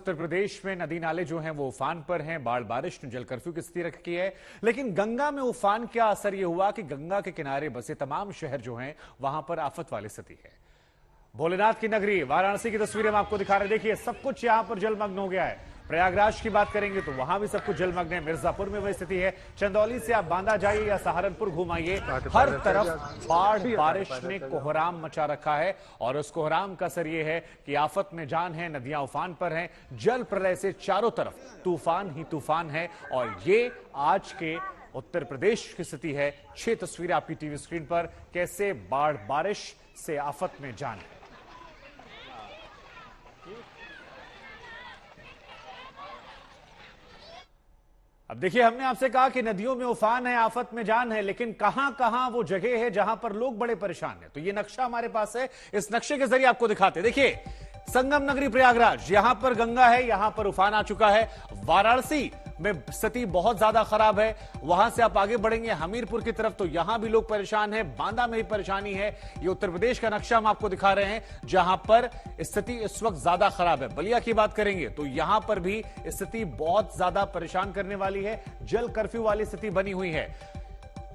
उत्तर प्रदेश में नदी नाले जो हैं वो उफान पर हैं। बाढ़ बारिश ने जल कर्फ्यू की स्थिति रखी है। लेकिन गंगा में उफान क्या असर ये हुआ कि गंगा के किनारे बसे तमाम शहर जो हैं वहां पर आफत वाली स्थिति है। भोलेनाथ की नगरी वाराणसी की तस्वीरें हम आपको दिखा रहे। देखिए, सब कुछ यहां पर जलमग्न हो गया है। प्रयागराज की बात करेंगे तो वहां भी सब कुछ जलमग्न है। मिर्जापुर में वही स्थिति है। चंदौली से आप बांदा जाइए या सहारनपुर घुमाइए, हर तरफ बाढ़ बारिश ने कोहराम मचा रखा है। और उस कोहराम का असर यह है कि आफत में जान है, नदियां उफान पर हैं। जल प्रलय से चारों तरफ तूफान ही तूफान है। और ये आज के उत्तर प्रदेश की स्थिति है। 6 तस्वीरें आपकी टीवी स्क्रीन पर, कैसे बाढ़ बारिश से आफत में जान है। अब देखिए, हमने आपसे कहा कि नदियों में उफान है, आफत में जान है, लेकिन कहां कहां वो जगह है जहां पर लोग बड़े परेशान हैं। तो ये नक्शा हमारे पास है, इस नक्शे के जरिए आपको दिखाते। देखिए, संगम नगरी प्रयागराज, यहां पर गंगा है, यहां पर उफान आ चुका है। वाराणसी में स्थिति बहुत ज्यादा खराब है। वहां से आप आगे बढ़ेंगे हमीरपुर की तरफ तो यहां भी लोग परेशान हैं। बांदा में भी परेशानी है। ये उत्तर प्रदेश का नक्शा हम आपको दिखा रहे हैं जहां पर स्थिति इस वक्त ज्यादा खराब है। बलिया की बात करेंगे तो यहां पर भी स्थिति बहुत ज्यादा परेशान करने वाली है। जल कर्फ्यू वाली स्थिति बनी हुई है।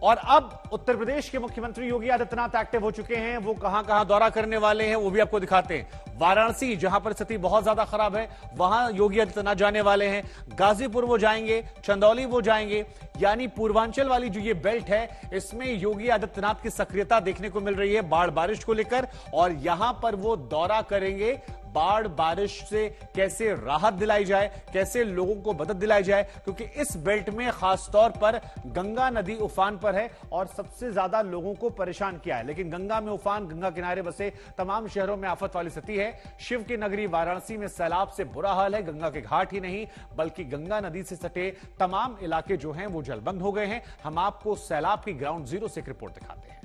और अब उत्तर प्रदेश के मुख्यमंत्री योगी आदित्यनाथ एक्टिव हो चुके हैं। वो कहां कहां दौरा करने वाले हैं वो भी आपको दिखाते हैं। वाराणसी, जहां पर स्थिति बहुत ज्यादा खराब है, वहां योगी आदित्यनाथ जाने वाले हैं। गाजीपुर वो जाएंगे, चंदौली वो जाएंगे। यानी पूर्वांचल वाली जो ये बेल्ट है, इसमें योगी आदित्यनाथ की सक्रियता देखने को मिल रही है बाढ़ बारिश को लेकर। और यहां पर वो दौरा करेंगे, बाढ़ बारिश से कैसे राहत दिलाई जाए, कैसे लोगों को मदद दिलाई जाए, क्योंकि इस बेल्ट में खासतौर पर गंगा नदी उफान पर है और सबसे ज्यादा लोगों को परेशान किया है। लेकिन गंगा में उफान, गंगा किनारे बसे तमाम शहरों में आफत वाली स्थिति है। शिव की नगरी वाराणसी में सैलाब से बुरा हाल है। गंगा के घाट ही नहीं बल्कि गंगा नदी से सटे तमाम इलाके जो हैं वो जलबंद हो गए हैं। हम आपको सैलाब की ग्राउंड जीरो से एक रिपोर्ट दिखाते हैं।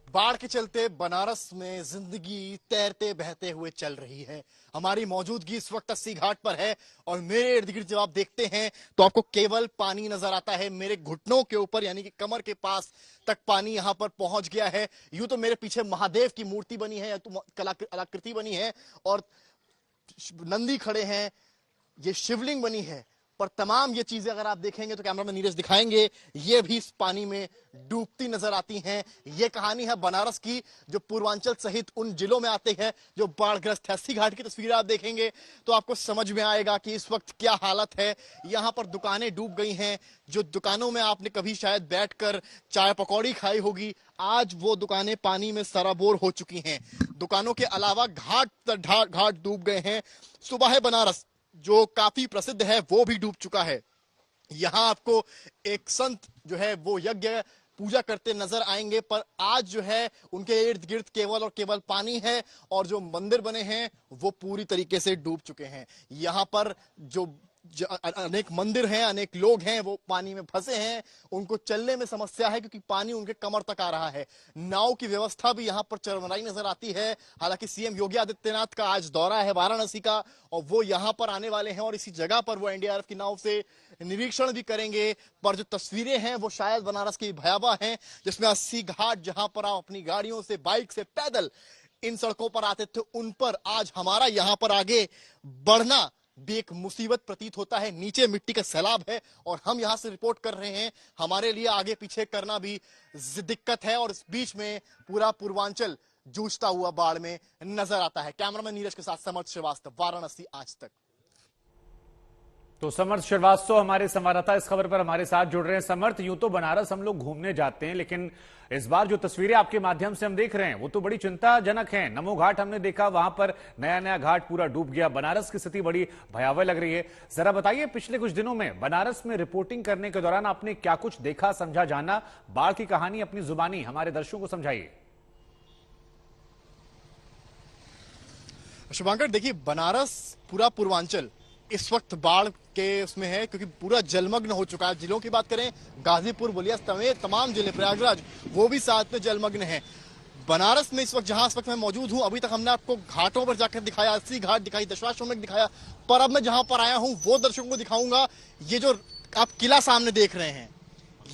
बाढ़ के चलते बनारस में जिंदगी तैरते बहते हुए चल रही है। हमारी मौजूदगी इस वक्त 80 घाट पर है और मेरे इर्द गिर्द जब आप देखते हैं तो आपको केवल पानी नजर आता है। मेरे घुटनों के ऊपर यानी कि कमर के पास तक पानी यहां पर पहुंच गया है। यूं तो मेरे पीछे महादेव की मूर्ति बनी है या तो कलाकृति बनी है और नंदी खड़े हैं, ये शिवलिंग बनी है, पर तमाम ये चीजें अगर आप देखेंगे तो कैमरामैन नीरज दिखाएंगे, ये भी इस पानी में डूबती नजर आती हैं। ये कहानी है बनारस की, जो पूर्वांचल सहित उन जिलों में आते हैं जो बाढ़ग्रस्त है। 80 घाट की तस्वीरें आप देखेंगे तो आपको समझ में आएगा कि इस वक्त क्या हालत है। यहाँ पर दुकानें डूब गई हैं। जो दुकानों में आपने कभी शायद बैठकर चाय पकौड़ी खाई होगी, आज वो दुकानें पानी में सराबोर हो चुकी हैं। दुकानों के अलावा घाट डूब गए हैं। सुबह बनारस जो काफी प्रसिद्ध है वो भी डूब चुका है। यहां आपको एक संत जो है वो यज्ञ पूजा करते नजर आएंगे, पर आज जो है उनके इर्द गिर्द केवल और केवल पानी है और जो मंदिर बने हैं वो पूरी तरीके से डूब चुके हैं। यहाँ पर जो अनेक मंदिर हैं, अनेक लोग हैं वो पानी में फंसे हैं। उनको चलने में समस्या है क्योंकि पानी उनके कमर तक आ रहा है। नाव की व्यवस्था भी यहाँ पर चरमराई नजर आती है। हालांकि सीएम योगी आदित्यनाथ का आज दौरा है वाराणसी का और वो यहाँ पर आने वाले हैं और इसी जगह पर वो एनडीआरएफ की नाव से निरीक्षण भी करेंगे। पर जो तस्वीरें हैं वो शायद बनारस की भयावह हैं, जिसमें 80 घाट जहां पर आप अपनी गाड़ियों से, बाइक से, पैदल इन सड़कों पर आते थे, उन पर आज हमारा यहाँ पर आगे बढ़ना भी एक मुसीबत प्रतीत होता है। नीचे मिट्टी का सैलाब है और हम यहां से रिपोर्ट कर रहे हैं। हमारे लिए आगे पीछे करना भी दिक्कत है और इस बीच में पूरा पूर्वांचल जूझता हुआ बाढ़ में नजर आता है। कैमरामैन नीरज के साथ समर्थ श्रीवास्तव, वाराणसी आज तक। तो समर्थ श्रीवास्तव हमारे संवाददाता इस खबर पर हमारे साथ जुड़ रहे हैं। समर्थ, यूं तो बनारस हम लोग घूमने जाते हैं, लेकिन इस बार जो तस्वीरें आपके माध्यम से हम देख रहे हैं वो तो बड़ी चिंताजनक हैं। नमो घाट हमने देखा, वहां पर नया नया घाट पूरा डूब गया। बनारस की स्थिति बड़ी भयावह लग रही है। जरा बताइए, पिछले कुछ दिनों में बनारस में रिपोर्टिंग करने के दौरान आपने क्या कुछ देखा, समझा, जाना? बाढ़ की कहानी अपनी जुबानी हमारे दर्शकों को समझाइए। शुभांकर, देखिए, बनारस पूरा पूर्वांचल इस वक्त बाढ़ के उसमें है क्योंकि पूरा जलमग्न हो चुका है। जिलों की बात करें, गाजीपुर, बलिया समेत तमाम जिले, प्रयागराज वो भी साथ में जलमग्न है। बनारस में इस वक्त जहां इस वक्त मैं मौजूद हूं, अभी तक हमने आपको घाटों पर जाकर दिखाया, 80 घाट दिखाई, दशाश्वमेध दिखाया, पर अब मैं जहां पर आया हूं वो दर्शकों को दिखाऊंगा। ये जो आप किला सामने देख रहे हैं,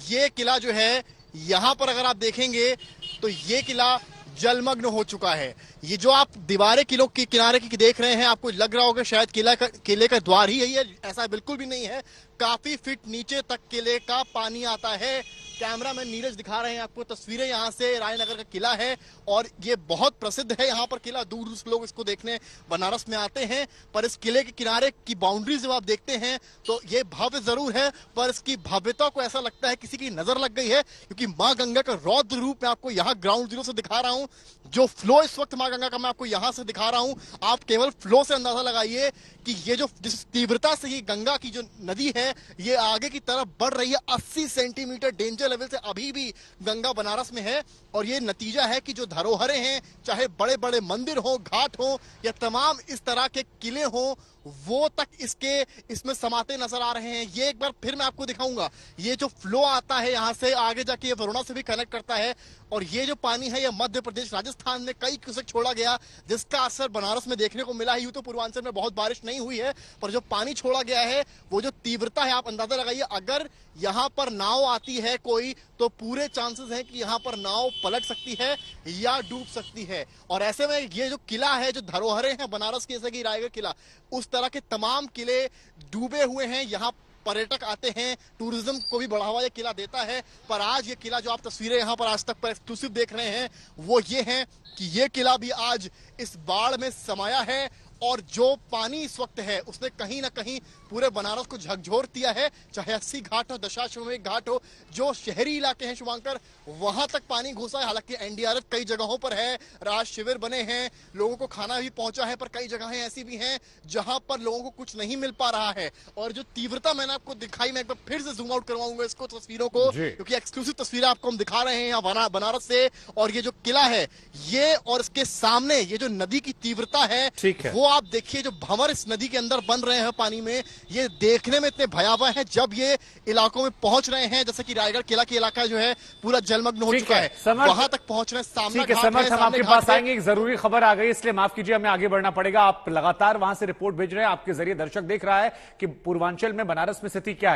ये किला जो है, यहां पर अगर आप देखेंगे तो ये किला जलमग्न हो चुका है। ये जो आप दीवारें किलो की किनारे की देख रहे हैं, आपको लग रहा होगा शायद किले का द्वार ही यही है। ऐसा बिल्कुल भी नहीं है। काफी फीट नीचे तक किले का पानी आता है। कैमरा मैन नीरज दिखा रहे हैं आपको तस्वीरें यहाँ से। रायनगर का किला है और ये बहुत प्रसिद्ध है यहाँ पर किला। दूर दूर से लोग इसको देखने बनारस में आते हैं। पर इस किले के किनारे की बाउंड्री जब आप देखते हैं तो ये भव्य जरूर है, पर इसकी भव्यता को ऐसा लगता है किसी की नजर लग गई है, क्योंकि मां गंगा का रौद्र रूप मैं आपको यहाँ ग्राउंड जीरो से दिखा रहा हूँ। जो फ्लो इस वक्त मां गंगा का मैं आपको यहाँ से दिखा रहा हूँ। आप केवल फ्लो से अंदाजा लगाइए कि ये जो जिस तीव्रता से ये गंगा की जो नदी है ये आगे की तरफ बढ़ रही है। 80 सेंटीमीटर डेंजर लेवल से अभी भी गंगा बनारस में है। और ये नतीजा है कि जो धरोहरें हैं, चाहे बड़े बड़े मंदिर हो, घाट हो या तमाम इस तरह के किले हो, वो तक इसमें समाते नजर आ रहे हैं। ये एक बार फिर मैं आपको दिखाऊंगा। ये जो फ्लो आता है यहाँ से आगे जाके ये वरुणा से भी कनेक्ट करता है। और ये जो पानी है ये मध्य प्रदेश राजस्थान में कई क्यूसेक छोड़ा गया, जिसका असर बनारस में देखने को मिला है। यूं तो पूर्वांचल में बहुत बारिश नहीं हुई है, पर जो पानी छोड़ा गया है वो जो तीव्रता है आप अंदाजा लगाइए। अगर यहाँ पर नाव आती है कोई तो पूरे चांसेस हैं कि यहाँ पर नाव पलट सकती है या डूब सकती है। और ऐसे में ये जो किला है, जो धरोहरें हैं बनारस की, जैसे कि रायगढ़ किला, उस तरह के तमाम किले डूबे हुए हैं। यहाँ पर्यटक आते हैं, टूरिज्म को भी बढ़ावा ये किला देता है। पर आज ये किला जो आप तस्वीरें यहाँ पर आज तक पर एक्सक्लूसिव देख रहे हैं वो ये हैं कि ये किला भी आज इस बाढ़ में समाया है। और जो पानी इस वक्त है उसने कहीं ना कहीं पूरे बनारस को झकझोर दिया है। चाहे 80 घाट हो, दशाश्वमेध घाट हो, जो शहरी इलाके हैं शुभांकर, वहां तक पानी घुसा है। हालांकि एनडीआरएफ कई जगहों पर है, राहत शिविर बने हैं, लोगों को खाना भी पहुंचा है, पर कई जगहें ऐसी भी हैं जहां पर लोगों को कुछ नहीं मिल पा रहा है। और जो तीव्रता मैंने आपको दिखाई, मैं एक बार फिर से जूम आउट करवाऊंगा इसको, तस्वीरों को, क्योंकि एक्सक्लूसिव तस्वीरें आपको हम दिखा रहे हैं यहाँ बनारस से। और ये जो किला है ये, और इसके सामने ये जो नदी की तीव्रता है वो आप देखिए। जो भंवर इस नदी के अंदर बन रहे हैं पानी में, ये देखने में इतने भयावह हैं। जब ये इलाकों में पहुंच रहे हैं, जैसे कि रायगढ़ किला के इलाका जो है पूरा जलमग्न हो चुका है, वहां तक पहुंच रहे हैं। सामने समर्थ, हम आपके पास आएंगे। एक जरूरी खबर आ गई, इसलिए माफ कीजिए हमें आगे बढ़ना पड़ेगा। आप लगातार वहां से रिपोर्ट भेज रहे हैं, आपके जरिए दर्शक देख रहा है कि पूर्वांचल में बनारस में स्थिति क्या है।